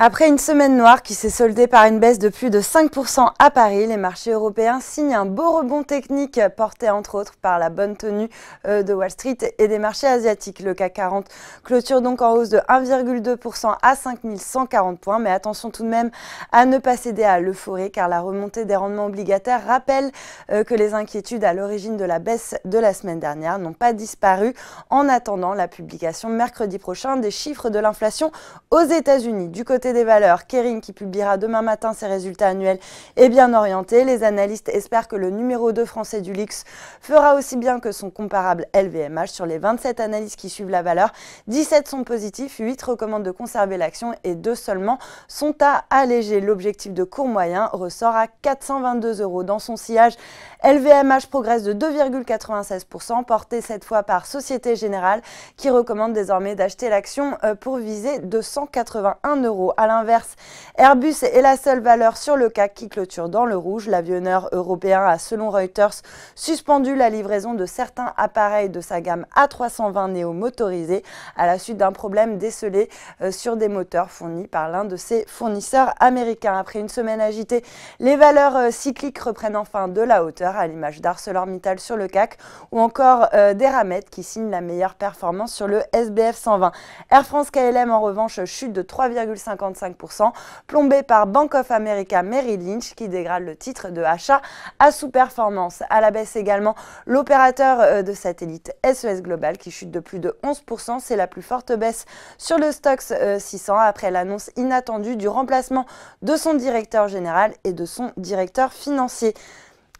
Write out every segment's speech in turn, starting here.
Après une semaine noire qui s'est soldée par une baisse de plus de 5% à Paris, les marchés européens signent un beau rebond technique porté entre autres par la bonne tenue de Wall Street et des marchés asiatiques. Le CAC 40 clôture donc en hausse de 1,2% à 5140 points, mais attention tout de même à ne pas céder à l'euphorie car la remontée des rendements obligataires rappelle que les inquiétudes à l'origine de la baisse de la semaine dernière n'ont pas disparu en attendant la publication mercredi prochain des chiffres de l'inflation aux États-Unis. Du côté des valeurs, Kering qui publiera demain matin ses résultats annuels est bien orienté. Les analystes espèrent que le numéro 2 français du luxe fera aussi bien que son comparable LVMH. Sur les 27 analyses qui suivent la valeur, 17 sont positifs, 8 recommandent de conserver l'action et 2 seulement sont à alléger. L'objectif de court moyen ressort à 422 €. Dans son sillage, LVMH progresse de 2,96%, porté cette fois par Société Générale qui recommande désormais d'acheter l'action pour viser 281 €. A l'inverse, Airbus est la seule valeur sur le CAC qui clôture dans le rouge. L'avionneur européen a, selon Reuters, suspendu la livraison de certains appareils de sa gamme A320 Neo motorisés à la suite d'un problème décelé sur des moteurs fournis par l'un de ses fournisseurs américains. Après une semaine agitée, les valeurs cycliques reprennent enfin de la hauteur, à l'image d'ArcelorMittal sur le CAC ou encore d'Eramet qui signe la meilleure performance sur le SBF 120. Air France KLM en revanche chute de 3,55%, plombé par Bank of America Merrill Lynch qui dégrade le titre de achat à sous-performance. À la baisse également, l'opérateur de satellite SES Global qui chute de plus de 11%. C'est la plus forte baisse sur le Stoxx 600 après l'annonce inattendue du remplacement de son directeur général et de son directeur financier.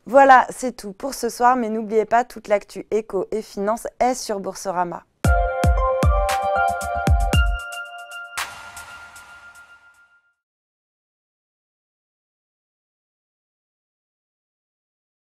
Voilà, c'est tout pour ce soir, mais n'oubliez pas, toute l'actu éco et finance est sur Boursorama.